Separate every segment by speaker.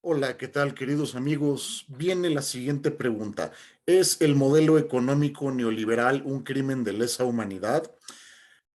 Speaker 1: Hola, ¿qué tal, queridos amigos? Viene la siguiente pregunta. ¿Es el modelo económico neoliberal un crimen de lesa humanidad?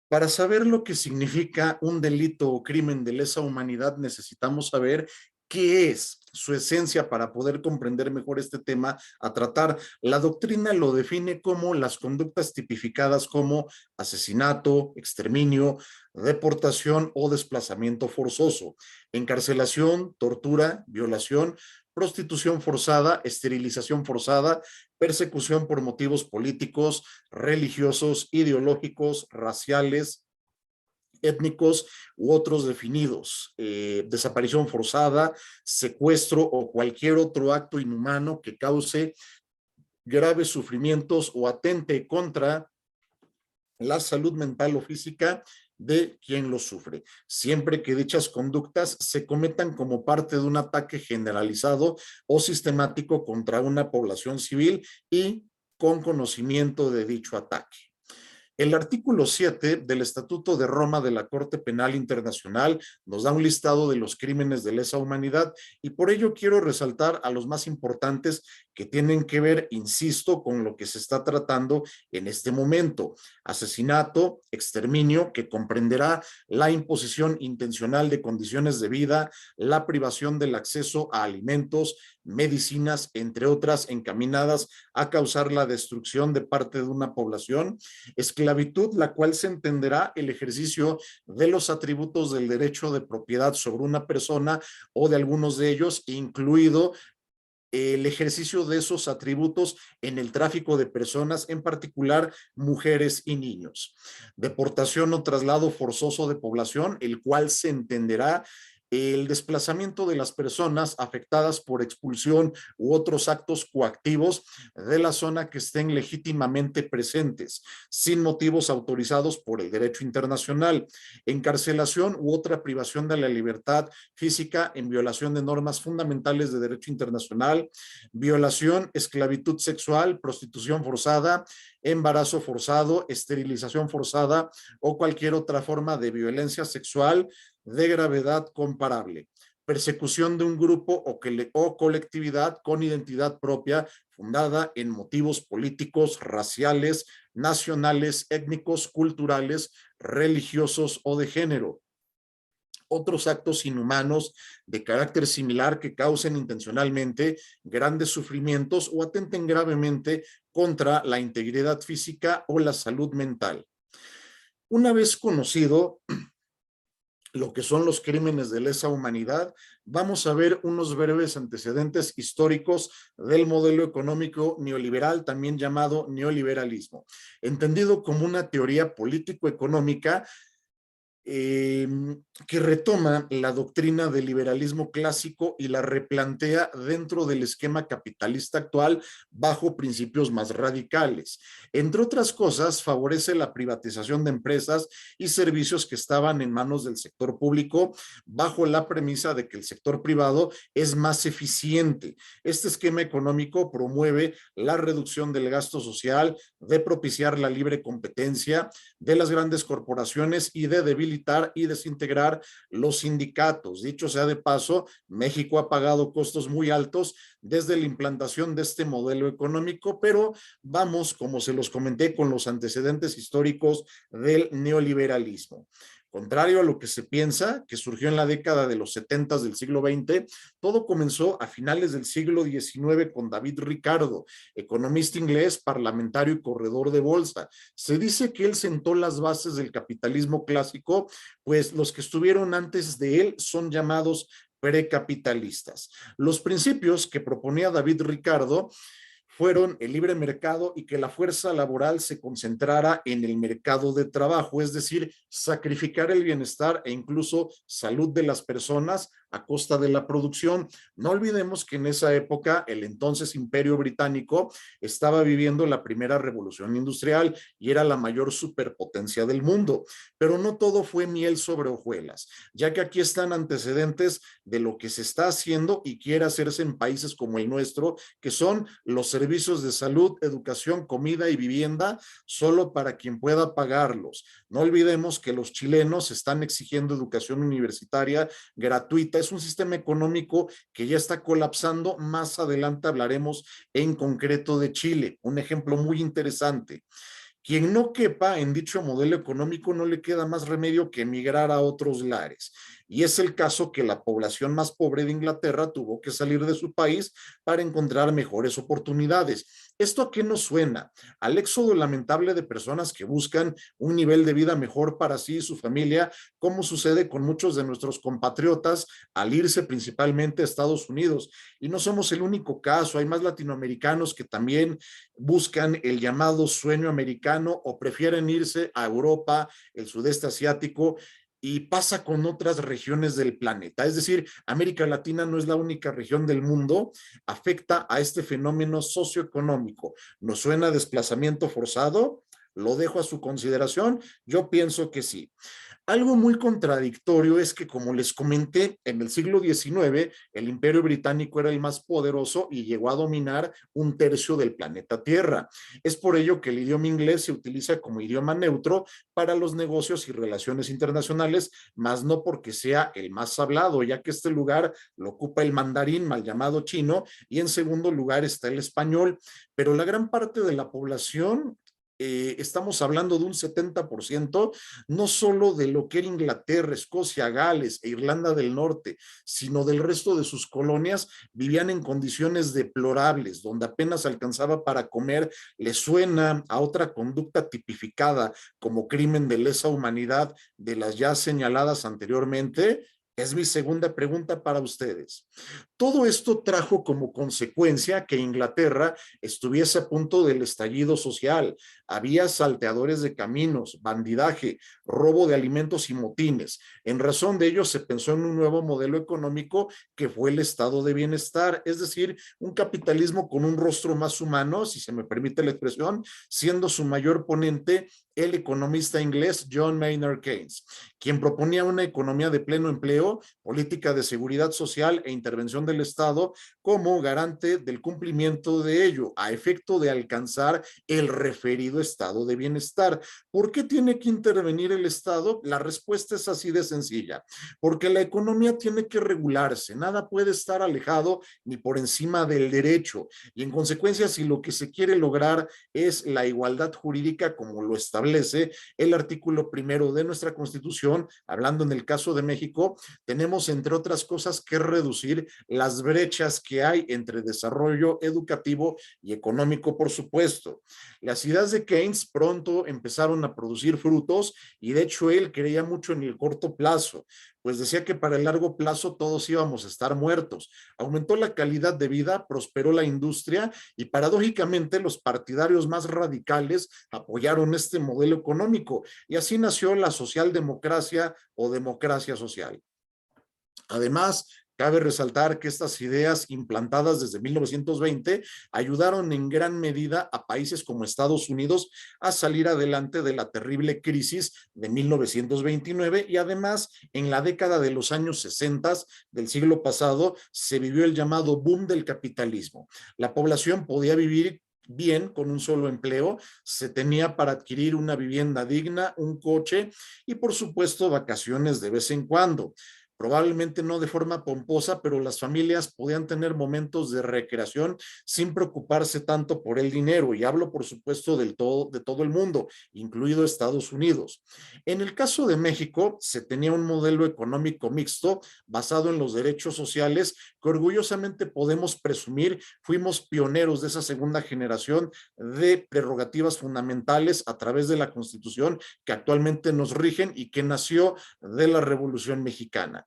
Speaker 1: Para saber lo que significa un delito o crimen de lesa humanidad, necesitamos saber qué es su esencia para poder comprender mejor este tema a tratar. La doctrina lo define como las conductas tipificadas como asesinato, exterminio, deportación o desplazamiento forzoso, encarcelación, tortura, violación, prostitución forzada, esterilización forzada, persecución por motivos políticos, religiosos, ideológicos, raciales, étnicos u otros definidos, desaparición forzada, secuestro o cualquier otro acto inhumano que cause graves sufrimientos o atente contra la salud mental o física de quien lo sufre, siempre que dichas conductas se cometan como parte de un ataque generalizado o sistemático contra una población civil y con conocimiento de dicho ataque. El artículo 7 del Estatuto de Roma de la Corte Penal Internacional nos da un listado de los crímenes de lesa humanidad y por ello quiero resaltar a los más importantes que tienen que ver, insisto, con lo que se está tratando en este momento. Asesinato, exterminio, que comprenderá la imposición intencional de condiciones de vida, la privación del acceso a alimentos, medicinas, entre otras, encaminadas a causar la destrucción de parte de una población. Esclavitud, la cual se entenderá el ejercicio de los atributos del derecho de propiedad sobre una persona o de algunos de ellos, incluido el ejercicio de esos atributos en el tráfico de personas, en particular mujeres y niños. Deportación o traslado forzoso de población, el cual se entenderá el desplazamiento de las personas afectadas por expulsión u otros actos coactivos de la zona que estén legítimamente presentes, sin motivos autorizados por el derecho internacional. Encarcelación u otra privación de la libertad física en violación de normas fundamentales de derecho internacional, violación, esclavitud sexual, prostitución forzada, embarazo forzado, esterilización forzada o cualquier otra forma de violencia sexual de gravedad comparable. Persecución de un grupo o colectividad con identidad propia fundada en motivos políticos, raciales, nacionales, étnicos, culturales, religiosos o de género. Otros actos inhumanos de carácter similar que causen intencionalmente grandes sufrimientos o atenten gravemente contra la integridad física o la salud mental. Una vez conocido lo que son los crímenes de lesa humanidad, vamos a ver unos breves antecedentes históricos del modelo económico neoliberal, también llamado neoliberalismo, entendido como una teoría político-económica eh, que retoma la doctrina del liberalismo clásico y la replantea dentro del esquema capitalista actual bajo principios más radicales. Entre otras cosas, favorece la privatización de empresas y servicios que estaban en manos del sector público bajo la premisa de que el sector privado es más eficiente. Este esquema económico promueve la reducción del gasto social, de propiciar la libre competencia de las grandes corporaciones y de debilitar y desintegrar los sindicatos. Dicho sea de paso, México ha pagado costos muy altos desde la implantación de este modelo económico, pero vamos, como se los comenté, con los antecedentes históricos del neoliberalismo. Contrario a lo que se piensa, que surgió en la década de los 70 del siglo XX, todo comenzó a finales del siglo XIX con David Ricardo, economista inglés, parlamentario y corredor de bolsa. Se dice que él sentó las bases del capitalismo clásico, pues los que estuvieron antes de él son llamados precapitalistas. Los principios que proponía David Ricardo fueron el libre mercado y que la fuerza laboral se concentrara en el mercado de trabajo, es decir, sacrificar el bienestar e incluso salud de las personas a costa de la producción. No olvidemos que en esa época el entonces Imperio Británico estaba viviendo la primera revolución industrial y era la mayor superpotencia del mundo, pero no todo fue miel sobre hojuelas, ya que aquí están antecedentes de lo que se está haciendo y quiere hacerse en países como el nuestro, que son los servicios de salud, educación, comida y vivienda solo para quien pueda pagarlos. No olvidemos que los chilenos están exigiendo educación universitaria gratuita, es un sistema económico que ya está colapsando. Más adelante hablaremos en concreto de Chile, un ejemplo muy interesante. Quien no quepa en dicho modelo económico no le queda más remedio que emigrar a otros lares. Y es el caso que la población más pobre de Inglaterra tuvo que salir de su país para encontrar mejores oportunidades. ¿Esto a qué nos suena? Al éxodo lamentable de personas que buscan un nivel de vida mejor para sí y su familia, como sucede con muchos de nuestros compatriotas al irse principalmente a Estados Unidos. Y no somos el único caso, hay más latinoamericanos que también buscan el llamado sueño americano o prefieren irse a Europa, el sudeste asiático, y pasa con otras regiones del planeta. Es decir, América Latina no es la única región del mundo, afecta a este fenómeno socioeconómico. ¿Nos suena desplazamiento forzado? Lo dejo a su consideración. Yo pienso que sí. Algo muy contradictorio es que, como les comenté, en el siglo XIX el Imperio Británico era el más poderoso y llegó a dominar un tercio del planeta Tierra. Es por ello que el idioma inglés se utiliza como idioma neutro para los negocios y relaciones internacionales, más no porque sea el más hablado, ya que este lugar lo ocupa el mandarín, mal llamado chino, y en segundo lugar está el español. Pero la gran parte de la población, estamos hablando de un 70%, no solo de lo que era Inglaterra, Escocia, Gales e Irlanda del Norte, sino del resto de sus colonias, vivían en condiciones deplorables, donde apenas alcanzaba para comer. ¿Le suena a otra conducta tipificada como crimen de lesa humanidad de las ya señaladas anteriormente? Es mi segunda pregunta para ustedes. Todo esto trajo como consecuencia que Inglaterra estuviese a punto del estallido social. Había salteadores de caminos, bandidaje, robo de alimentos y motines. En razón de ello se pensó en un nuevo modelo económico que fue el estado de bienestar, es decir, un capitalismo con un rostro más humano, si se me permite la expresión, siendo su mayor ponente el economista inglés John Maynard Keynes, quien proponía una economía de pleno empleo, política de seguridad social e intervención del Estado como garante del cumplimiento de ello, a efecto de alcanzar el referido estado de bienestar. ¿Por qué tiene que intervenir el Estado? La respuesta es así de sencilla, porque la economía tiene que regularse, nada puede estar alejado ni por encima del derecho, y en consecuencia, si lo que se quiere lograr es la igualdad jurídica como lo establece el artículo primero de nuestra Constitución, hablando en el caso de México, tenemos entre otras cosas que reducir las brechas que hay entre desarrollo educativo y económico, por supuesto. Las ideas de Keynes pronto empezaron a producir frutos y de hecho él creía mucho en el corto plazo, pues decía que para el largo plazo todos íbamos a estar muertos. Aumentó la calidad de vida, prosperó la industria y paradójicamente los partidarios más radicales apoyaron este modelo económico y así nació la socialdemocracia o democracia social. Además, cabe resaltar que estas ideas implantadas desde 1920 ayudaron en gran medida a países como Estados Unidos a salir adelante de la terrible crisis de 1929 y además en la década de los años 60 del siglo pasado se vivió el llamado boom del capitalismo. La población podía vivir bien con un solo empleo, se tenía para adquirir una vivienda digna, un coche y por supuesto vacaciones de vez en cuando. Probablemente no de forma pomposa, pero las familias podían tener momentos de recreación sin preocuparse tanto por el dinero, y hablo por supuesto de todo el mundo, incluido Estados Unidos. En el caso de México, se tenía un modelo económico mixto basado en los derechos sociales que orgullosamente podemos presumir fuimos pioneros de esa segunda generación de prerrogativas fundamentales a través de la Constitución que actualmente nos rigen y que nació de la Revolución Mexicana.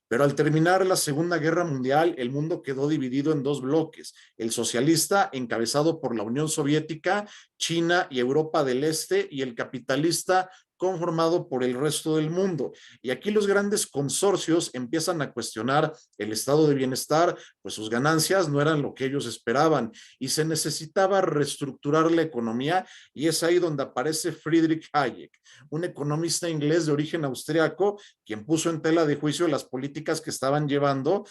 Speaker 1: Pero al terminar la Segunda Guerra Mundial, el mundo quedó dividido en dos bloques: el socialista, encabezado por la Unión Soviética, China y Europa del Este, y el capitalista, conformado por el resto del mundo. Y aquí los grandes consorcios empiezan a cuestionar el estado de bienestar, pues sus ganancias no eran lo que ellos esperaban y se necesitaba reestructurar la economía, y es ahí donde aparece Friedrich Hayek, un economista inglés de origen austriaco, quien puso en tela de juicio las políticas que estaban llevando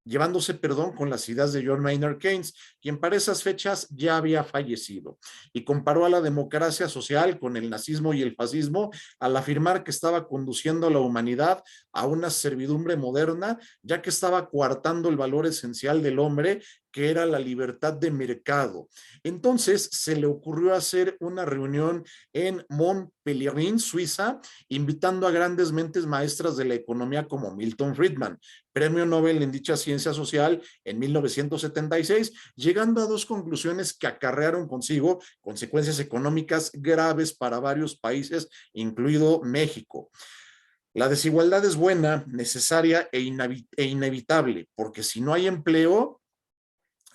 Speaker 1: llevándose perdón con las ideas de John Maynard Keynes, quien para esas fechas ya había fallecido, y comparó a la democracia social con el nazismo y el fascismo al afirmar que estaba conduciendo a la humanidad a una servidumbre moderna, ya que estaba coartando el valor esencial del hombre, que era la libertad de mercado. Entonces se le ocurrió hacer una reunión en Montpellier, Suiza, invitando a grandes mentes maestras de la economía como Milton Friedman, premio Nobel en dicha ciencia social en 1976, llegando a dos conclusiones que acarrearon consigo consecuencias económicas graves para varios países, incluido México. La desigualdad es buena, necesaria e inevitable, porque si no hay empleo,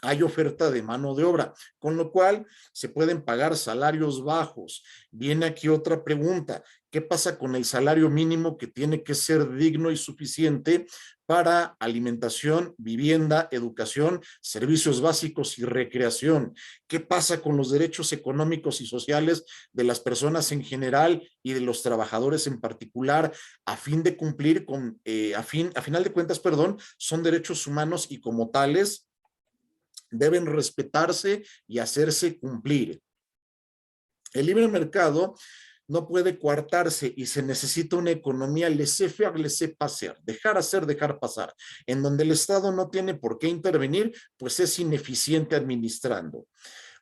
Speaker 1: hay oferta de mano de obra, con lo cual se pueden pagar salarios bajos. Viene aquí otra pregunta: ¿qué pasa con el salario mínimo, que tiene que ser digno y suficiente para alimentación, vivienda, educación, servicios básicos y recreación? ¿Qué pasa con los derechos económicos y sociales de las personas en general y de los trabajadores en particular, a fin de cumplir con, a final de cuentas, perdón, son derechos humanos y como tales deben respetarse y hacerse cumplir? El libre mercado no puede coartarse y se necesita una economía laissez-faire, laissez-passer, dejar hacer, dejar pasar, en donde el Estado no tiene por qué intervenir, pues es ineficiente administrando.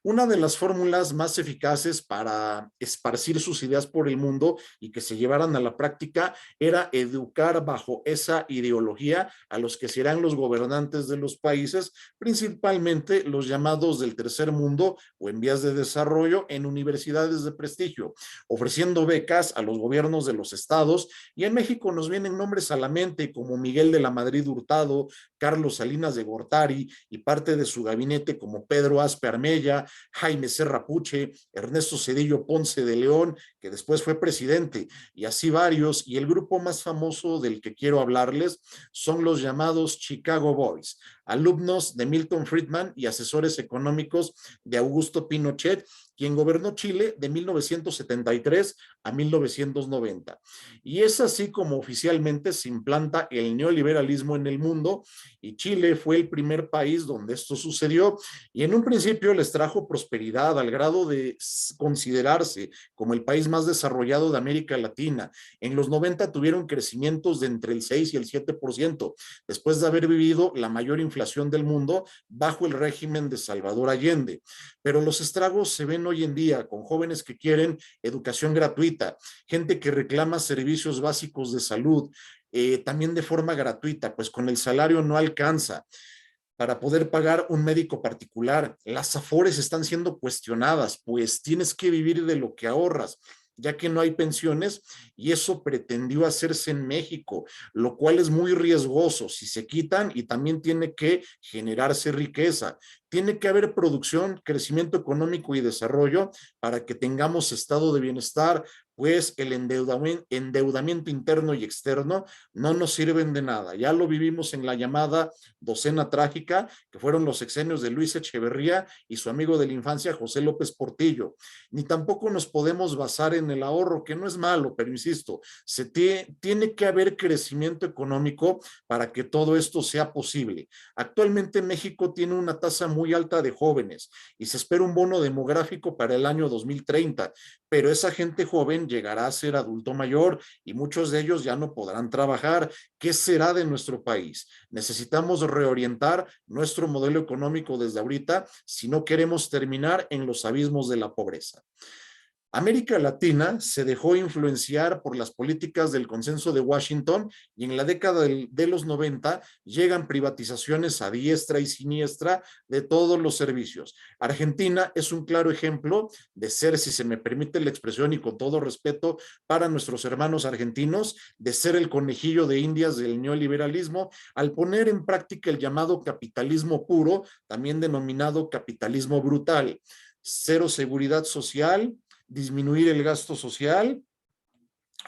Speaker 1: Una de las fórmulas más eficaces para esparcir sus ideas por el mundo y que se llevaran a la práctica era educar bajo esa ideología a los que serán los gobernantes de los países, principalmente los llamados del tercer mundo o en vías de desarrollo, en universidades de prestigio, ofreciendo becas a los gobiernos de los estados. Y en México nos vienen nombres a la mente como Miguel de la Madrid Hurtado, Carlos Salinas de Gortari y parte de su gabinete como Pedro Aspe Armella, Jaime Serra Puche, Ernesto Zedillo Ponce de León, que después fue presidente, y así varios. Y el grupo más famoso del que quiero hablarles son los llamados Chicago Boys, alumnos de Milton Friedman y asesores económicos de Augusto Pinochet, quien gobernó Chile de 1973 a 1990. Y es así como oficialmente se implanta el neoliberalismo en el mundo, y Chile fue el primer país donde esto sucedió, y en un principio les trajo prosperidad al grado de considerarse como el país más desarrollado de América Latina. En los 90 tuvieron crecimientos de entre el 6 y el 7%, después de haber vivido la mayor inflación del mundo bajo el régimen de Salvador Allende. Pero los estragos se ven hoy en día con jóvenes que quieren educación gratuita, gente que reclama servicios básicos de salud, también de forma gratuita, pues con el salario no alcanza para poder pagar un médico particular. Las afores están siendo cuestionadas, pues tienes que vivir de lo que ahorras, ya que no hay pensiones, y eso pretendió hacerse en México, lo cual es muy riesgoso si se quitan, y también tiene que generarse riqueza. Tiene que haber producción, crecimiento económico y desarrollo para que tengamos estado de bienestar, pues el endeudamiento interno y externo no nos sirven de nada. Ya lo vivimos en la llamada docena trágica, que fueron los sexenios de Luis Echeverría y su amigo de la infancia, José López Portillo. Ni tampoco nos podemos basar en el ahorro, que no es malo, pero insisto, tiene que haber crecimiento económico para que todo esto sea posible. Actualmente México tiene una tasa muy alta de jóvenes y se espera un bono demográfico para el año 2030, pero esa gente joven llegará a ser adulto mayor y muchos de ellos ya no podrán trabajar. ¿Qué será de nuestro país? Necesitamos reorientar nuestro modelo económico desde ahorita si no queremos terminar en los abismos de la pobreza. América Latina se dejó influenciar por las políticas del consenso de Washington, y en la década de los 90 llegan privatizaciones a diestra y siniestra de todos los servicios. Argentina es un claro ejemplo de ser, si se me permite la expresión y con todo respeto para nuestros hermanos argentinos, de ser el conejillo de indias del neoliberalismo al poner en práctica el llamado capitalismo puro, también denominado capitalismo brutal. Cero seguridad social, disminuir el gasto social,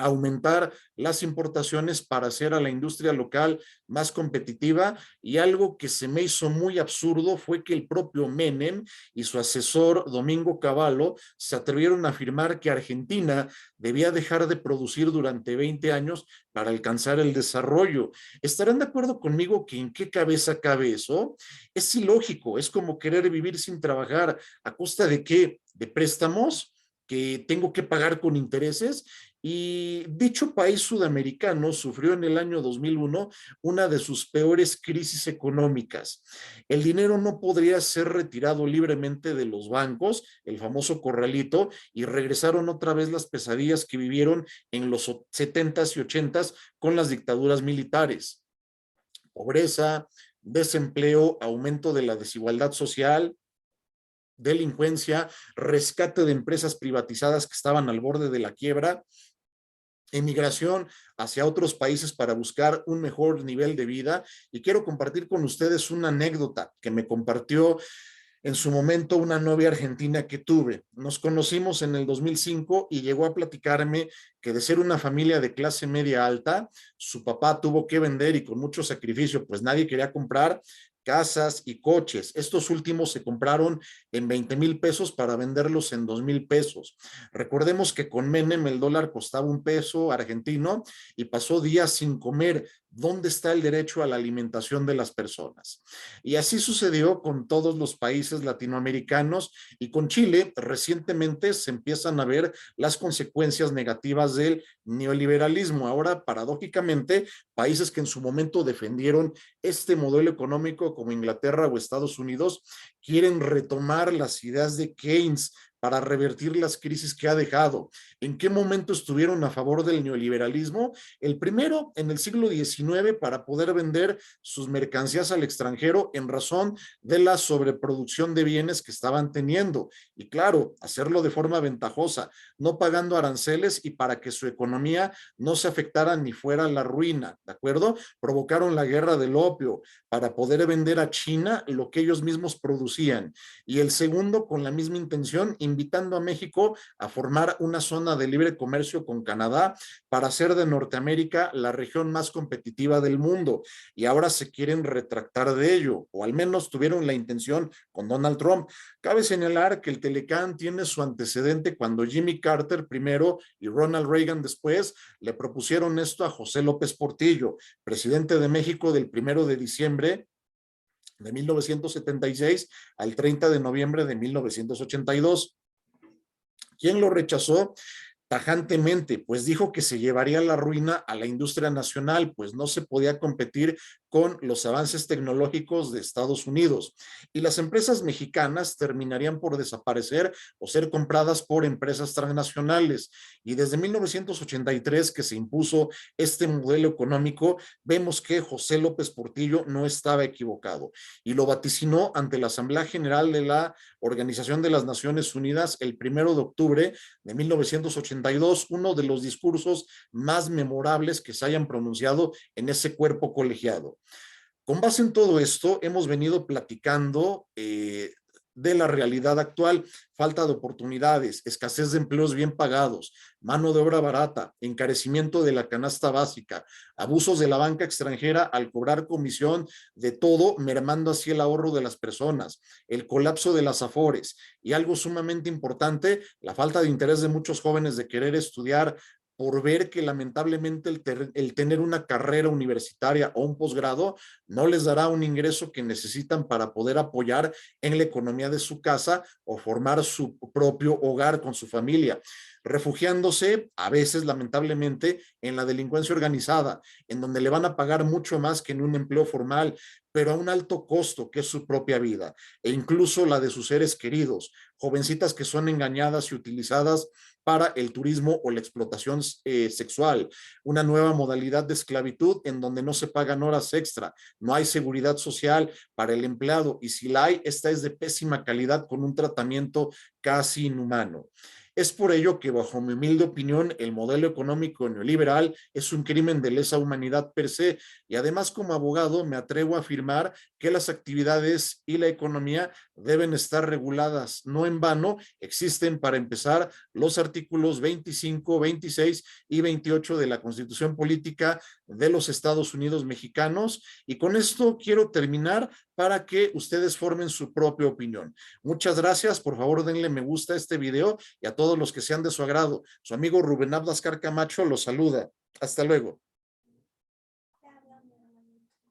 Speaker 1: aumentar las importaciones para hacer a la industria local más competitiva, y algo que se me hizo muy absurdo fue que el propio Menem y su asesor Domingo Cavallo se atrevieron a afirmar que Argentina debía dejar de producir durante 20 años para alcanzar el desarrollo. ¿Estarán de acuerdo conmigo que en qué cabeza cabe eso? Es ilógico, es como querer vivir sin trabajar. ¿A costa de qué? ¿De préstamos que tengo que pagar con intereses? Y dicho país sudamericano sufrió en el año 2001 una de sus peores crisis económicas. El dinero no podría ser retirado libremente de los bancos, el famoso corralito, y regresaron otra vez las pesadillas que vivieron en los 70s y 80s con las dictaduras militares. Pobreza, desempleo, aumento de la desigualdad social, delincuencia, rescate de empresas privatizadas que estaban al borde de la quiebra, emigración hacia otros países para buscar un mejor nivel de vida. Y quiero compartir con ustedes una anécdota que me compartió en su momento una novia argentina que tuve. Nos conocimos en el 2005 y llegó a platicarme que de ser una familia de clase media alta, su papá tuvo que vender y con mucho sacrificio, pues nadie quería comprar casas y coches. Estos últimos se compraron en 20,000 pesos para venderlos en 2,000 pesos. Recordemos que con Menem el dólar costaba un peso argentino y pasó días sin comer. ¿Dónde está el derecho a la alimentación de las personas? Y así sucedió con todos los países latinoamericanos, y con Chile recientemente se empiezan a ver las consecuencias negativas del neoliberalismo. Ahora, paradójicamente, países que en su momento defendieron este modelo económico como Inglaterra o Estados Unidos quieren retomar las ideas de Keynes para revertir las crisis que ha dejado. ¿En qué momento estuvieron a favor del neoliberalismo? El primero, en el siglo XIX, para poder vender sus mercancías al extranjero en razón de la sobreproducción de bienes que estaban teniendo. Y claro, hacerlo de forma ventajosa, no pagando aranceles, y para que su economía no se afectara ni fuera a la ruina, ¿de acuerdo? Provocaron la guerra del opio para poder vender a China lo que ellos mismos producían. Y el segundo, con la misma intención, invitando a México a formar una zona de libre comercio con Canadá para hacer de Norteamérica la región más competitiva del mundo. Y ahora se quieren retractar de ello, o al menos tuvieron la intención con Donald Trump. Cabe señalar que el Telecán tiene su antecedente cuando Jimmy Carter primero y Ronald Reagan después le propusieron esto a José López Portillo, presidente de México del 1 de diciembre de 1976 al 30 de noviembre de 1982. ¿Quién lo rechazó? Tajantemente, pues dijo que se llevaría la ruina a la industria nacional, pues no se podía competir con los avances tecnológicos de Estados Unidos, y las empresas mexicanas terminarían por desaparecer o ser compradas por empresas transnacionales. Y desde 1983 que se impuso este modelo económico, vemos que José López Portillo no estaba equivocado y lo vaticinó ante la Asamblea General de la Organización de las Naciones Unidas el 1 de octubre de 1982, uno de los discursos más memorables que se hayan pronunciado en ese cuerpo colegiado. Con base en todo esto, hemos venido platicando de la realidad actual: falta de oportunidades, escasez de empleos bien pagados, mano de obra barata, encarecimiento de la canasta básica, abusos de la banca extranjera al cobrar comisión de todo, mermando así el ahorro de las personas, el colapso de las afores, y algo sumamente importante, la falta de interés de muchos jóvenes de querer estudiar por ver que lamentablemente el tener una carrera universitaria o un posgrado no les dará un ingreso que necesitan para poder apoyar en la economía de su casa o formar su propio hogar con su familia, refugiándose a veces lamentablemente en la delincuencia organizada, en donde le van a pagar mucho más que en un empleo formal, pero a un alto costo que es su propia vida e incluso la de sus seres queridos, jovencitas que son engañadas y utilizadas para el turismo o la explotación sexual, una nueva modalidad de esclavitud en donde no se pagan horas extra, no hay seguridad social para el empleado, y si la hay, esta es de pésima calidad con un tratamiento casi inhumano. Es por ello que, bajo mi humilde opinión, el modelo económico neoliberal es un crimen de lesa humanidad per se, y además, como abogado, me atrevo a afirmar que las actividades y la economía deben estar reguladas. No en vano existen, para empezar, los artículos 25, 26 y 28 de la Constitución Política de los Estados Unidos Mexicanos. Y con esto quiero terminar para que ustedes formen su propia opinión. Muchas gracias. Por favor, denle me gusta a este video y a todos los que sean de su agrado. Su amigo Rubén Abdascar Camacho los saluda. Hasta luego.